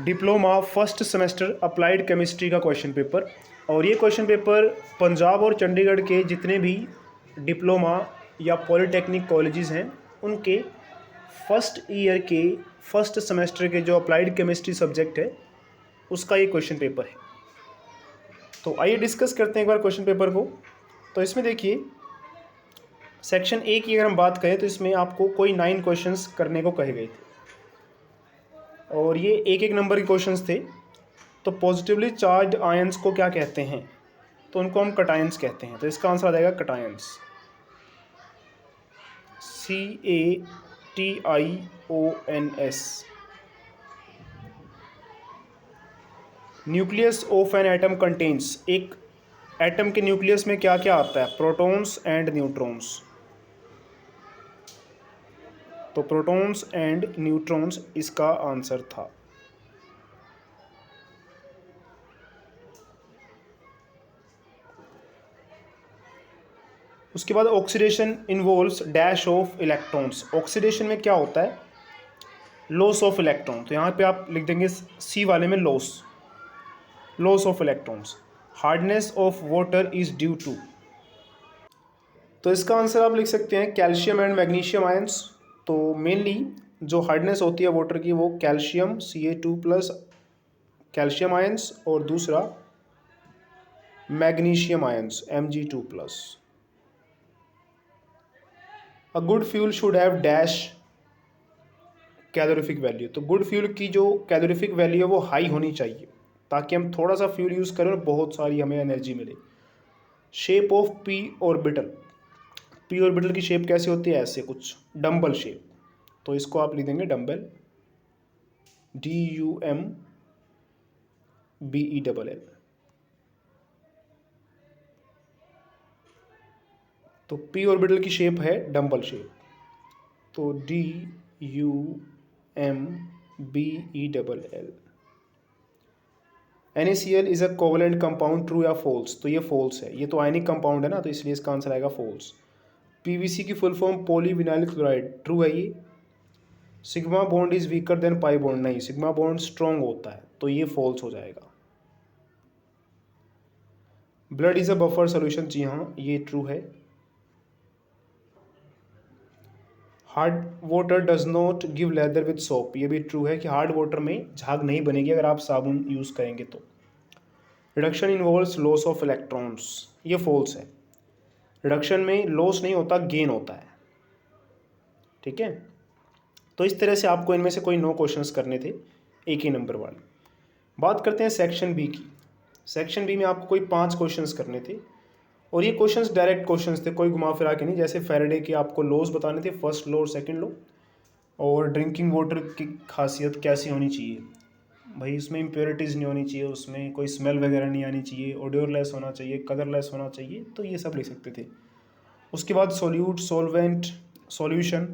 Diploma first semester applied chemistry का question paper. और ये क्वेश्चन पेपर पंजाब और चंडीगढ़ के जितने भी डिप्लोमा या पॉलिटेक्निक कॉलेजेस हैं उनके फर्स्ट ईयर के फर्स्ट सेमेस्टर के जो अप्लाइड केमिस्ट्री सब्जेक्ट है उसका ये क्वेश्चन पेपर है। तो आइए डिस्कस करते हैं एक बार क्वेश्चन पेपर को। तो इसमें देखिए सेक्शन ए की अगर हम बात करें तो इसमें आपको कोई 9 क्वेश्चंस करने को कहे गए थे और ये एक एक नंबर के क्वेश्चंस थे। तो पॉजिटिवली चार्ज आयंस को क्या कहते हैं? तो उनको हम कटायंस कहते हैं। तो इसका आंसर आ जाएगा cations, CATIONS। Nucleus of an atom contains, एक एटम के न्यूक्लियस में क्या क्या आता है? Protons and neutrons. तो प्रोटॉन्स एंड न्यूट्रॉन्स इसका आंसर था। उसके बाद oxidation involves dash of electrons. Oxidation में क्या होता है? Loss of electron. तो यहाँ पे आप लिख देंगे सी वाले में loss of electrons. Hardness of water is due to. तो इसका आंसर आप लिख सकते हैं कैल्शियम एंड मैग्नीशियम आयंस। तो मेनली जो हार्डनेस होती है वाटर की वो कैल्शियम Ca2+ कैल्शियम आयंस और दूसरा magnesium ions Mg2+। A good fuel should have dash calorific value. तो गुड फ्यूल की जो कैलोरीफिक वैल्यू है वो हाई होनी चाहिए ताकि हम थोड़ा सा फ्यूल यूज़ करें और बहुत सारी हमें एनर्जी मिले। Shape of P orbital. P orbital की शेप कैसी होती है? ऐसे कुछ डम्बल शेप। तो इसको आप लिख देंगे डम्बल, DUMBELL। तो पी ऑर्बिटल की शेप है डम्बल शेप। तो DUMBELL। NaCl is a covalent compound, true या फॉल्स? तो ये फॉल्स है, ये तो आयनिक कंपाउंड है ना, तो इसलिए इसका आंसर आएगा फॉल्स। PVC की full form polyvinyl chloride, true है ये। Sigma bond is weaker than pi bond, नहीं, सिग्मा बॉन्ड स्ट्रॉन्ग होता है, तो ये फॉल्स हो जाएगा। Blood is a buffer solution, जी हाँ ये ट्रू है। Hard water does not give lather with soap, ये भी ट्रू है कि हार्ड वाटर में झाग नहीं बनेगी अगर आप साबुन यूज़ करेंगे तो। Reduction involves loss of electrons, ये फॉल्स है। रिडक्शन में लॉस नहीं होता, गेन होता है। ठीक है, तो इस तरह से आपको इनमें से कोई 9 क्वेश्चंस करने थे एक ही नंबर वाले। बात करते हैं सेक्शन बी की। सेक्शन बी में आपको कोई 5 क्वेश्चंस करने थे और ये क्वेश्चंस डायरेक्ट क्वेश्चंस थे, कोई घुमा फिरा के नहीं। जैसे फैराडे के आपको लॉज बताने थे, फर्स्ट लॉ और सेकंड लॉ, और ड्रिंकिंग वाटर की खासियत कैसी होनी चाहिए भाई, उसमें इम्प्योरिटीज़ नहीं होनी चाहिए, उसमें कोई स्मेल वगैरह नहीं आनी चाहिए, ओडोरलेस होना चाहिए, कलरलेस होना चाहिए, तो ये सब लिख सकते थे। उसके बाद सोल्यूट, सॉल्वेंट, सॉल्यूशन।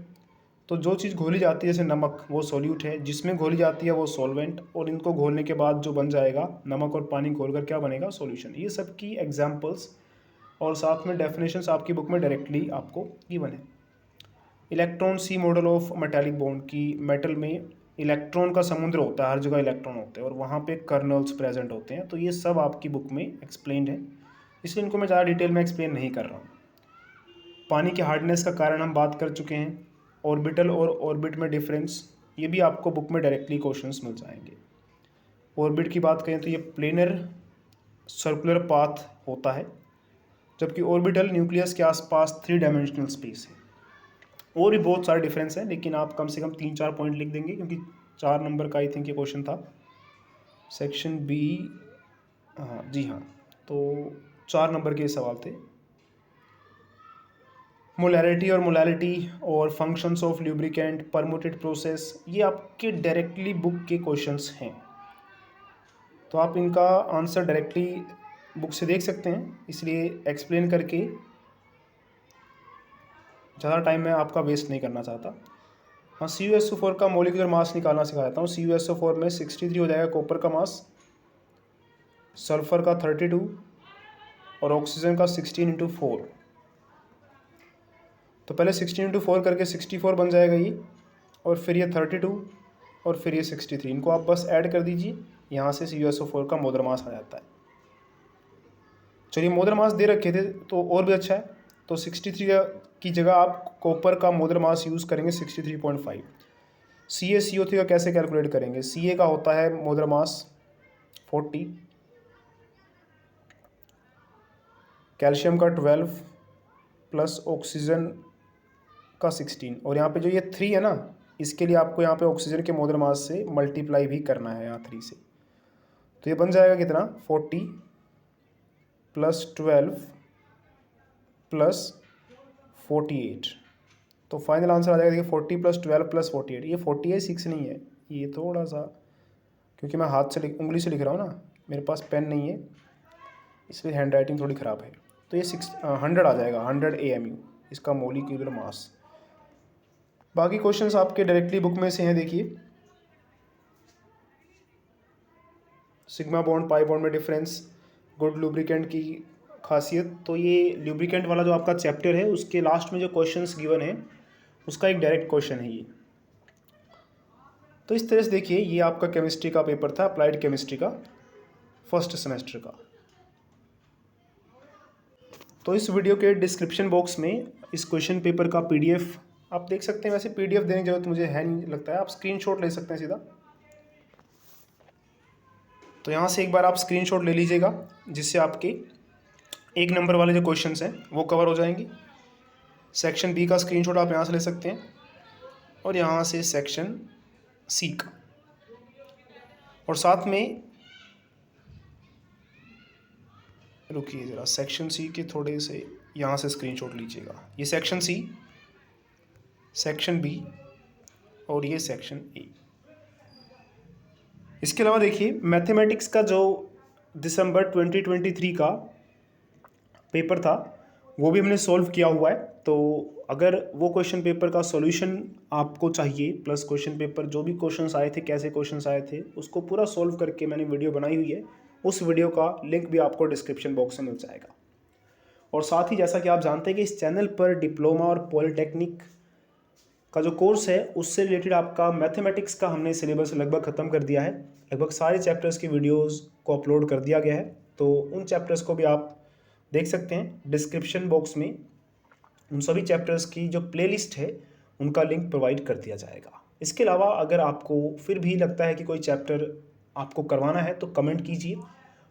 तो जो चीज़ घोली जाती है जैसे नमक, वो सॉल्यूट है, जिसमें घोली जाती है वो सॉल्वेंट, और इनको घोलने के बाद जो बन जाएगा नमक और पानी घोलकर क्या बनेगा? सॉल्यूशन। ये सब की एग्जांपल्स और साथ में डेफिनेशंस आपकी बुक में डायरेक्टली आपको गिवन है। Electron sea model of metallic bond की, मेटल में इलेक्ट्रॉन का समुद्र होता है, हर जगह इलेक्ट्रॉन होते हैं और वहाँ पे कर्नल्स प्रेजेंट होते हैं। तो ये सब आपकी बुक में एक्सप्लेन्ड है, इसलिए इनको मैं ज़्यादा डिटेल में एक्सप्लेन नहीं कर रहा हूँ। पानी के हार्डनेस का कारण हम बात कर चुके हैं। ऑर्बिटल और ऑर्बिट में डिफरेंस, ये भी आपको बुक में डायरेक्टली क्वेश्चंस मिल जाएंगे। ऑर्बिट की बात करें तो ये प्लेनर सर्कुलर पाथ होता है, जबकि ऑर्बिटल न्यूक्लियस के आसपास 3 डायमेंशनल स्पेस है। और भी बहुत सारे डिफरेंस हैं, लेकिन आप कम से कम 3-4 पॉइंट लिख देंगे क्योंकि 4 नंबर का आई थिंक ये क्वेश्चन था सेक्शन बी। हाँ जी हाँ, तो 4 नंबर के सवाल थे। मोलैरिटी और मोलैलिटी और फंक्शंस ऑफ ल्यूब्रिकेंट, परमुटेड प्रोसेस, ये आपके डायरेक्टली बुक के क्वेश्चंस हैं, तो आप इनका आंसर डायरेक्टली बुक से देख सकते हैं, इसलिए एक्सप्लेन करके ज़्यादा टाइम मैं आपका वेस्ट नहीं करना चाहता। हाँ, CuSO4 का मॉलिक्यूलर मास निकालना सिखा देता हूँ। CuSO4 में 63 हो जाएगा कॉपर का मास, सल्फर का 32 और ऑक्सीजन का 16 × 4। तो पहले 16 × 4 करके 64 बन जाएगा ये, और फिर ये 32 और फिर ये 63, इनको आप बस ऐड कर दीजिए, यहाँ से CuSO4 का मोलर मास आ जाता है। चलिए मोलर मास दे रखे थे तो और भी अच्छा है, तो 63 की जगह आप कॉपर का मोलर मास यूज़ करेंगे 63.5। CaCO3 का कैसे कैलकुलेट करेंगे? Ca का होता है मोलर मास 40, कैल्शियम का 12 प्लस ऑक्सीजन का 16, और यहाँ पे जो ये 3 है ना, इसके लिए आपको यहाँ पे ऑक्सीजन के मोलर मास से मल्टीप्लाई भी करना है यहाँ 3 से। तो ये बन जाएगा कितना? 40 प्लस 12 प्लस 48। तो फाइनल आंसर आ जाएगा, देखिए 40 प्लस 12 प्लस 48। ये 48 नहीं है, ये थोड़ा सा, क्योंकि मैं हाथ से उंगली से लिख रहा हूँ ना, मेरे पास पेन नहीं है, इसलिए हैंड राइटिंग थोड़ी ख़राब है। तो ये 100 आ जाएगा, 100 AMU इसका मोलिक्यूलर मास। बाकी क्वेश्चंस आपके डायरेक्टली बुक में से हैं, देखिए सिग्मा बॉन्ड पाई बॉन्ड में डिफरेंस, गुड लुब्रिकेंट की खासियत। तो ये लुब्रिकेंट वाला जो आपका चैप्टर है उसके लास्ट में जो क्वेश्चंस गिवन है उसका एक डायरेक्ट क्वेश्चन है ये। तो इस तरह से देखिए, ये आपका केमिस्ट्री का पेपर था, अप्लाइड केमिस्ट्री का फर्स्ट सेमेस्टर का। तो इस वीडियो के डिस्क्रिप्शन बॉक्स में इस क्वेश्चन पेपर का PDF आप देख सकते हैं। वैसे PDF देने की जरूरत मुझे है नहीं लगता है, आप स्क्रीनशॉट ले सकते हैं सीधा। तो यहाँ से एक बार आप स्क्रीनशॉट ले लीजिएगा, जिससे आपके 1 नंबर वाले जो क्वेश्चंस हैं वो कवर हो जाएंगे। सेक्शन B का स्क्रीनशॉट आप यहाँ से ले सकते हैं, और यहाँ से सेक्शन C का, और साथ में रुकिए ज़रा, सेक्शन C के थोड़े से यहाँ से स्क्रीनशॉट लीजिएगा। ये सेक्शन C, सेक्शन B और ये सेक्शन A। इसके अलावा देखिए मैथमेटिक्स का जो दिसंबर 2023 का पेपर था वो भी हमने सॉल्व किया हुआ है। तो अगर वो क्वेश्चन पेपर का सॉल्यूशन आपको चाहिए, प्लस क्वेश्चन पेपर जो भी क्वेश्चंस आए थे, कैसे क्वेश्चंस आए थे, उसको पूरा सॉल्व करके मैंने वीडियो बनाई हुई है। उस वीडियो का लिंक भी आपको डिस्क्रिप्शन बॉक्स में मिल जाएगा। और साथ ही जैसा कि आप जानते हैं कि इस चैनल पर डिप्लोमा और पॉलिटेक्निक का जो कोर्स है उससे रिलेटेड आपका मैथमेटिक्स का हमने सिलेबस लगभग ख़त्म कर दिया है। लगभग सारे चैप्टर्स की वीडियोस को अपलोड कर दिया गया है, तो उन चैप्टर्स को भी आप देख सकते हैं। डिस्क्रिप्शन बॉक्स में उन सभी चैप्टर्स की जो प्लेलिस्ट है उनका लिंक प्रोवाइड कर दिया जाएगा। इसके अलावा अगर आपको फिर भी लगता है कि कोई चैप्टर आपको करवाना है तो कमेंट कीजिए,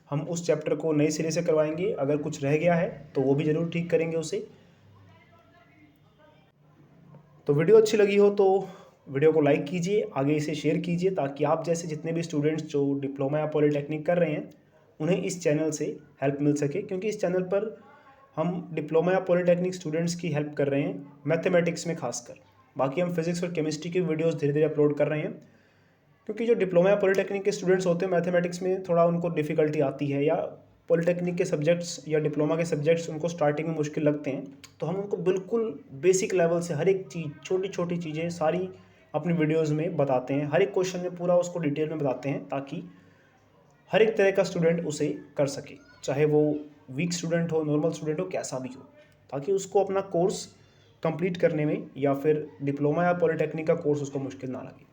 हम उस चैप्टर को नए सिरे से करवाएंगे। अगर कुछ रह गया है तो वो भी ज़रूर ठीक करेंगे उसे। तो वीडियो अच्छी लगी हो तो वीडियो को लाइक कीजिए, आगे इसे शेयर कीजिए, ताकि आप जैसे जितने भी स्टूडेंट्स जो डिप्लोमा या पॉलिटेक्निक कर रहे हैं उन्हें इस चैनल से हेल्प मिल सके। क्योंकि इस चैनल पर हम डिप्लोमा या पॉलिटेक्निक स्टूडेंट्स की हेल्प कर रहे हैं, मैथमेटिक्स में खासकर। बाकी हम फिजिक्स और केमिस्ट्री की वीडियोज़ धीरे धीरे अपलोड कर रहे हैं, क्योंकि जो डिप्लोमा या पॉलिटेक्निक के स्टूडेंट्स होते हैं मैथमेटिक्स में थोड़ा उनको डिफ़िकल्टी आती है, या पॉलिटेक्निक के सब्जेक्ट्स या डिप्लोमा के सब्जेक्ट्स उनको स्टार्टिंग में मुश्किल लगते हैं। तो हम उनको बिल्कुल बेसिक लेवल से हर एक चीज़, छोटी छोटी चीज़ें सारी अपनी वीडियोज़ में बताते हैं। हर एक क्वेश्चन में पूरा उसको डिटेल में बताते हैं, ताकि हर एक तरह का स्टूडेंट उसे कर सके, चाहे वो वीक स्टूडेंट हो, नॉर्मल स्टूडेंट हो, कैसा भी हो, ताकि उसको अपना कोर्स कंप्लीट करने में या फिर डिप्लोमा या पॉलिटेक्निक का कोर्स उसको मुश्किल ना लगे।